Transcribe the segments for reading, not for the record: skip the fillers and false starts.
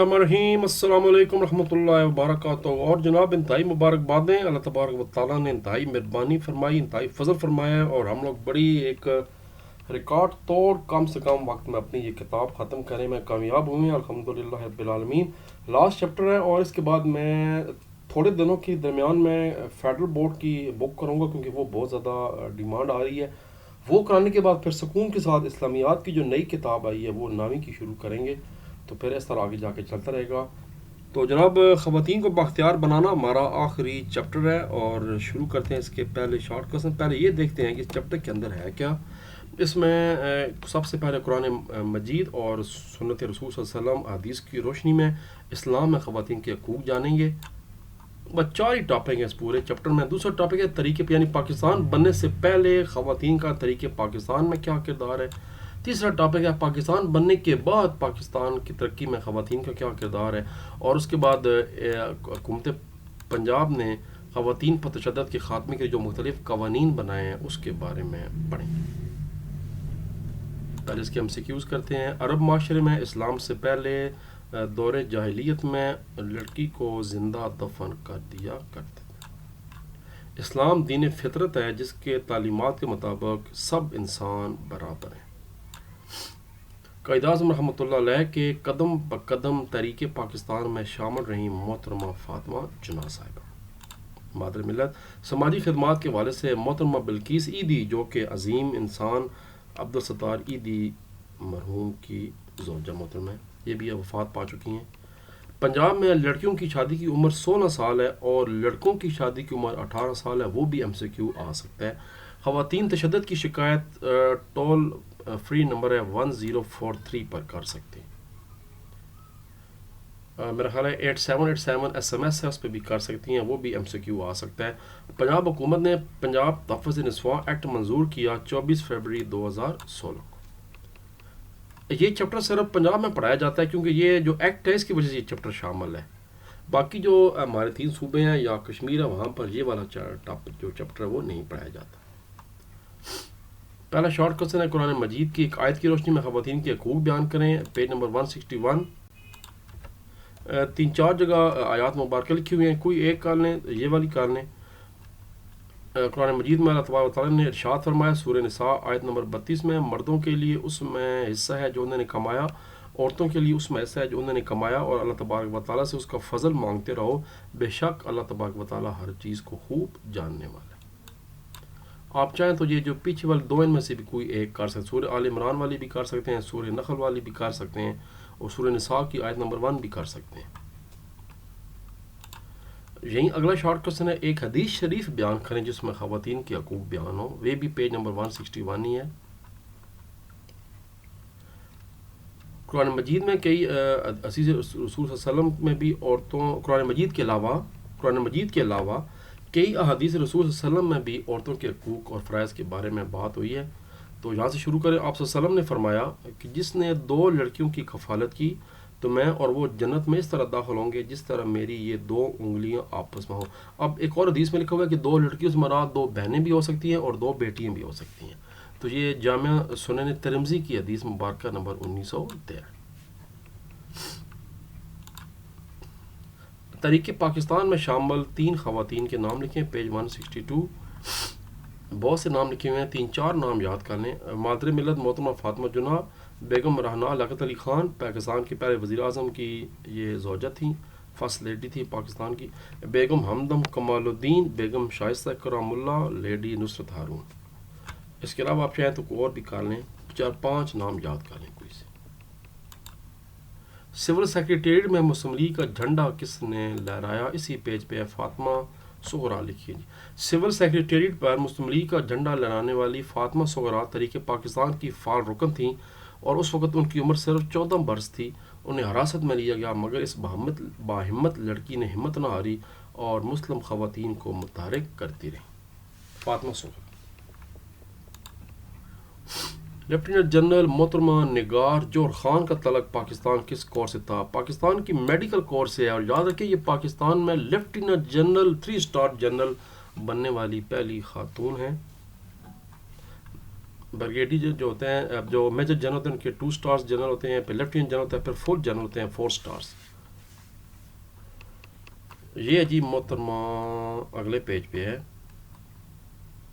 बिस्मिल्लाहिर्रहमानिर्रहीम अस्सलाम वालेकुम रहमतुल्लाहि व बरकातहू। और जनाब इंतहाई मुबारकबादें, अल्लाह तबारक व तआला ने इंतहाई मेहरबानी फरमाई, इंतहाई फजल फरमाया है और हम लोग बड़ी एक रिकॉर्ड तोड़ कम से कम वक्त में अपनी ये किताब ख़त्म करने में कामयाब हुए हैं अल्हम्दुलिल्लाह रब्बिल आलमीन। लास्ट चैप्टर है और इसके बाद मैं थोड़े दिनों के दरमियान में फेडरल बोर्ड की बुक करूँगा क्योंकि वो बहुत ज़्यादा डिमांड आ रही है। वो कराने के बाद फिर सुकून के साथ इस्लामियात की जो नई किताब आई है वो नावी की शुरू करेंगे, तो फिर इस तरह आगे जाके चलता रहेगा। तो जनाब ख़वातीन को बाख्तियार बनाना हमारा आखिरी चैप्टर है और शुरू करते हैं। इसके पहले शॉर्ट क्वेश्चन पहले ये देखते हैं कि इस चैप्टर के अंदर है क्या। इसमें सबसे पहले कुरान मजीद और सुन्नत रसूल सल्लल्लाहु अलैहि वसल्लम हदीस की रोशनी में इस्लाम में ख़वातीन के हकूक़ जानेंगे। बस 4 ही टॉपिक हैं इस पूरे चैप्टर में। दूसरा टॉपिक है तरीके यानी पाकिस्तान बनने से पहले ख़वातीन का तरीके पाकिस्तान में क्या किरदार है। तीसरा टॉपिक है पाकिस्तान बनने के बाद पाकिस्तान की तरक्की में ख़वातीन का क्या किरदार है। और उसके बाद हुकूमत पंजाब ने ख़वातीन पर तशद्दुद के ख़ात्मे के जो मुख्तलिफ़ क़वानीन बनाए हैं उसके बारे में पढ़ेंगे। पहले इसके MCQs करते हैं। अरब माशरे में इस्लाम से पहले दौरे जाहिलियत में लड़की को ज़िंदा दफन कर दिया करते थे। इस्लाम दीन फितरत है जिसके तालीमात के मुताबिक सब इंसान बराबर हैं। कायद आज़म रहमतुल्लाह अलैह के कदम ब कदम तरीके पाकिस्तान में शामिल रही मोहतरमा फ़ातिमा जुनाह साहिबा। मादर मिलत समाजी खिदमात के वाले से मोहतरमा बिल्किस ईदी जो कि अजीम इंसान अब्दुल सत्तार ईदी मरहूम की ज़ौजा मोहतरमा, ये भी वफ़ात पा चुकी हैं। पंजाब में लड़कियों की शादी की उम्र 16 साल है और लड़कों की शादी की उम्र 18 साल है, वो भी MCQ आ सकता है। ख़वातीन तशद्दुद की शिकायत टोल फ्री नंबर है 1043 पर कर सकते हैं। मेरा ख्याल है 8787 SMS है, उस पर भी कर सकती हैं, वो भी MCQ आ सकता है। पंजाब हुकूमत ने पंजाब तहफ़्फ़ुज़ निस्वां एक्ट मंजूर किया 24 फरवरी 2016 को। ये चैप्टर सिर्फ पंजाब में पढ़ाया जाता है क्योंकि ये जो एक्ट है इसकी वजह से ये चैप्टर शामिल है। बाकी जो हमारे 3 सूबे हैं या कश्मीर है वहाँ पर ये वाला टॉपिक जो चैप्टर है वो नहीं पढ़ाया जाता। पहला शॉर्ट क्वेश्चन है कुरान मजीद की एक आयत की रोशनी में ख़वातीन के हकूक़ बयान करें। Page number 161। 3-4 जगह आयात मुबारक लिखी हुई हैं, कोई एक कर लें, ये वाली कर लें। कुरान मजीद में अल्लाह तबारक व तआला ने इरशाद फरमाया सूरह निसा आयत नंबर 32 में, मर्दों के लिए उसमें हिस्सा है जो उन्होंने कमाया, औरतों के लिए उसमें हिस्सा है जो उन्होंने कमाया और अल्लाह तबारक व तआला से उसका फ़ज़ल मांगते रहो, बेशक अल्लाह तबारक व तआला हर चीज़ को खूब जानने वाला है। आप चाहें तो ये जो पीछे वाले 2 इनमें से भी कोई एक कर सकते हैं। सूरह आल इमरान वाली भी कर सकते हैं, सूरह नखल वाली भी कर सकते हैं और सूरह निसा की आयत नंबर 1 भी कर सकते हैं। यही अगला शॉर्ट क्वेश्चन है एक हदीस शरीफ बयान करें जिसमें ख़वातीन के हकूक़ बयान हो, वे भी पेज नंबर 161 ही है। कुरान मजीद में कई असीस रसूल सल्लल्लाहु अलैहि वसल्लम में भी औरतों कुरान मजीद के अलावा कई अहादीस रसूल सल्लल्लाहु अलैहि वसल्लम में भी औरतों के हकूक़ और फ़राइज़ के बारे में बात हुई है। तो यहाँ से शुरू करें। आप सल्लल्लाहु अलैहि वसल्लम ने फरमाया कि जिसने 2 लड़कियों की कफ़ालत की तो मैं और वो जन्नत में इस तरह दाखिल होंगे जिस तरह मेरी ये 2 उंगलियां आपस में हो। अब एक और हदीस में लिखा हुआ है कि 2 लड़कियों से मराद 2 बहनें भी हो सकती हैं और 2 बेटियां भी हो सकती हैं। तो ये जामिया सुनन तिरमिज़ी की हदीस मुबारक नंबर 1913। तरीके पाकिस्तान में शामिल 3 ख़वातीन के नाम लिखें, पेज 162। बहुत से नाम लिखे हुए हैं, 3-4 नाम याद कर लें। मादर मिलत मोहतरमा फ़ातिमा जुनाह, बेगम रहना लियाकत अली ख़ान पाकिस्तान के पहले वज़ीर आज़म की ये ज़ौजा थी, फर्स्ट लेडी थी पाकिस्तान की। बेगम हमदम कमालुद्दीन, बेगम शाइस्ता करामुल्ला, लेडी नुसरत हारून। इसके अलावा आप चाहें तो कोई और भी कर लें, 4-5 नाम याद कर लें कोई से। सिविल सेक्रेटेरिएट में मुस्लिम लीग का झंडा किसने लहराया, इसी पेज पे है फ़ातिमा सुगरा लिखिए जी। सिविल सेक्रेटेरिएट पर मुस्लिम लीग का झंडा लहराने वाली फ़ातिमा सुगरा तरीके पाकिस्तान की फ़ाल रुकन थीं और उस वक़्त उनकी उम्र सिर्फ 14 बरस थी। उन्हें हिरासत में लिया गया मगर इस बाहिम्मत लड़की ने हिम्मत न हारी और मुस्लिम ख़वातीन को मुतहरिक करती रही। फ़ातिमा सुगरा। लेफ्टिनेंट जनरल मोहतरमा निगार जोहर ख़ान का तलक पाकिस्तान किस कोर से था, पाकिस्तान की मेडिकल कोर से है। और याद रखिए ये पाकिस्तान में लेफ्टिनेंट जनरल 3 स्टार जनरल बनने वाली पहली खातून हैं। ब्रिगेडियर जो होते हैं, अब जो मेजर जनरल होते हैं उनके 2 स्टार्स जनरल होते हैं, फिर लेफ्टिनेंट जनरल होता है, फिर फुल जनरल होते हैं 4 स्टार्स। یہ ہے جی محترمہ، اگلے پیج پہ ہے،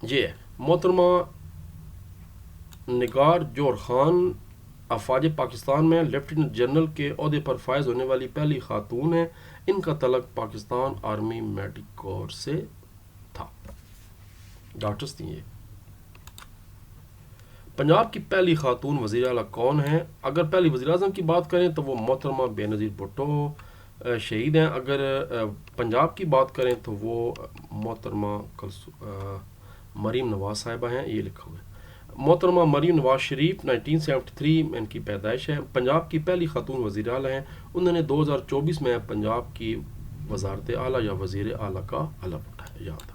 یہ ہے محترمہ نگار جوہر خان افواج پاکستان میں لیفٹیننٹ جنرل کے عہدے پر فائز ہونے والی پہلی خاتون ہیں. ان کا تعلق پاکستان آرمی میڈیکل کورps سے تھا، ڈاکٹرز تھیں یہ. پنجاب کی پہلی خاتون وزیر اعلیٰ کون ہیں؟ اگر پہلی وزیر اعظم کی بات کریں تو وہ محترمہ بے نظیر بھٹو شہید ہیں. اگر پنجاب کی بات کریں تو وہ محترمہ مریم نواز صاحبہ ہیں، یہ لکھا ہوا ہے. محترمہ مریم نواز شریف 1973 میں ان کی پیدائش ہے. پنجاب کی پہلی خاتون وزیر اعلیٰ ہیں. انہوں نے 2024 میں پنجاب کی وزارت اعلیٰ یا وزیر اعلیٰ کا حلف اٹھایا. یاد تھا.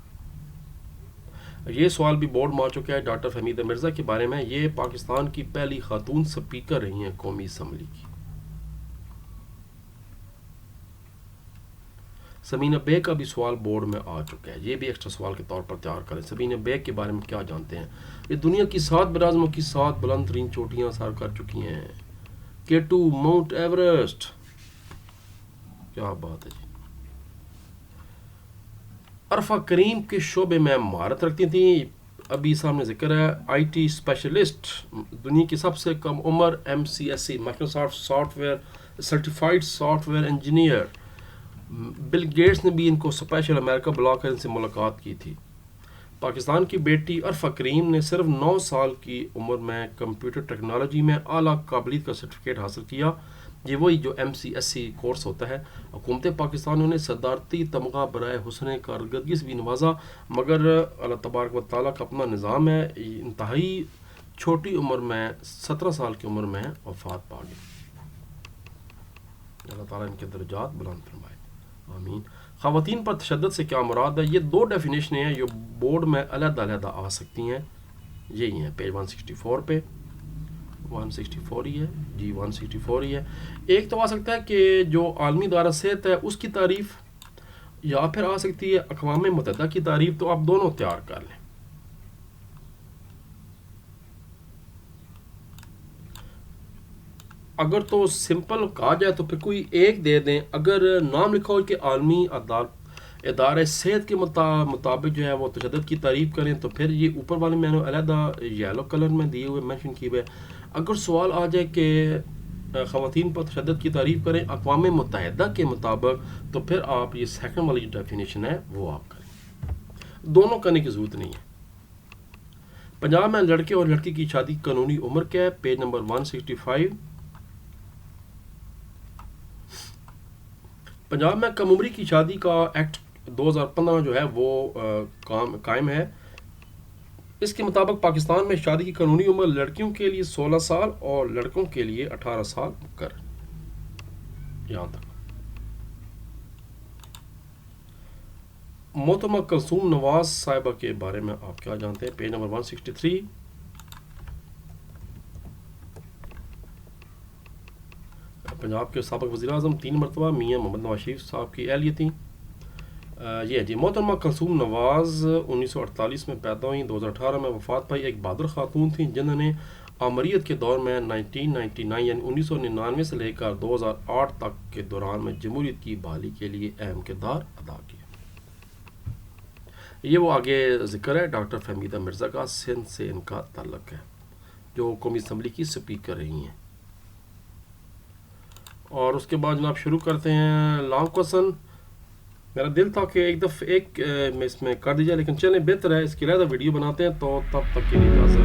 یہ سوال بھی بورڈ میں آ چکا ہے ڈاکٹر فہمیدہ مرزا کے بارے میں. یہ پاکستان کی پہلی خاتون سپیکر رہی ہیں قومی اسمبلی کی. سمینہ بیگ کا بھی سوال بورڈ میں آ چکا ہے، یہ بھی ایکسٹرا سوال کے طور پر تیار کریں. سمینہ بیگ کے بارے میں کیا جانتے ہیں؟ یہ دنیا کی 7 براعظموں کی 7 بلند ترین چوٹیاں سر کر چکی ہیں. K2 ماؤنٹ ایوریسٹ، کیا بات ہے جی. عرفہ کریم کے شعبے میں مہارت رکھتی تھیں. ابھی سامنے ذکر ہے آئی ٹی اسپیشلسٹ، دنیا کی سب سے کم عمر MCSE Microsoft software certified software engineer. Bill Gates نے بھی ان کو اسپیشل امریکہ بلا کر ان سے ملاقات کی تھی. پاکستان کی بیٹی عرفہ کریم نے صرف 9 سال کی عمر میں کمپیوٹر ٹیکنالوجی میں اعلیٰ قابلیت کا سرٹیفکیٹ حاصل کیا. یہ وہی جو MCSE کورس ہوتا ہے. حکومت پاکستان نے صدارتی تمغہ برائے حسن کارکردگی سے بھی نوازا، مگر اللہ تبارک و تعالیٰ کا اپنا نظام ہے. انتہائی چھوٹی عمر میں 17 سال کی عمر میں وفات پا گئی. اللہ تعالیٰ ان کے درجات بلند فرمائے، آمین. خواتین پر تشدد سے کیا مراد ہے؟ یہ 2 ڈیفینیشنیں ہیں جو بورڈ میں علیحدہ علیحدہ آ سکتی ہیں. یہی ہیں پیج 164 پہ. 164 ہی ہے جی، 164 ہی ہے. ایک تو آ سکتا ہے کہ جو عالمی ادارہ صحت ہے اس کی تعریف، یا پھر آ سکتی ہے اقوام متحدہ کی تعریف. تو آپ دونوں تیار کر لیں. اگر تو سمپل کہا جائے تو پھر کوئی ایک دے دیں. اگر نام لکھا ہو کہ عالمی ادارہ صحت کے مطابق جو ہے وہ تشدد کی تعریف کریں تو پھر یہ اوپر والے میں نے علیحدہ یلو کلر میں دیے ہوئے مینشن کیے ہوئے. اگر سوال آ جائے کہ خواتین پر تشدد کی تعریف کریں اقوام متحدہ کے مطابق تو پھر آپ یہ سیکنڈ والی جو ڈیفینیشن ہے وہ آپ کریں. دونوں کرنے کی ضرورت نہیں ہے. پنجاب میں لڑکے اور لڑکی کی شادی کی قانونی عمر کیا ہے؟ Page number 165. پنجاب میں کم عمری کی شادی کا ایکٹ 2015 جو ہے وہ قائم ہے. اس کے مطابق پاکستان میں شادی کی قانونی عمر لڑکیوں کے لیے 16 سال اور لڑکوں کے لیے 18 سال مقرر. یہاں تک. محترمہ کلثوم نواز صاحبہ کے بارے میں آپ کیا جانتے ہیں؟ Page number 163. پنجاب کے سابق وزیر اعظم 3 مرتبہ میاں محمد نواز شریف صاحب کی اہلیہ تھیں. یہ جی محترمہ کلثوم نواز 1948 میں پیدا ہوئیں، 2018 میں وفات پائی. ایک بہادر خاتون تھیں جنہوں نے آمریت کے دور میں 1999 یعنی 1999 سے لے کر 2008 تک کے دوران میں جمہوریت کی بحالی کے لیے اہم کردار ادا کیا. یہ وہ آگے ذکر ہے ڈاکٹر فہمیدہ مرزا کا، سندھ سے ان کا تعلق ہے، جو قومی اسمبلی کی سپیکر رہی ہیں. اور اس کے بعد جناب شروع کرتے ہیں لانگ کوسچن. میرا دل تھا کہ ایک دفعہ ایک میں اس میں کر دی جائے، لیکن چلیں بہتر ہے اس کی علیحدہ ویڈیو بناتے ہیں. تو تب تک کے لیے اجازت.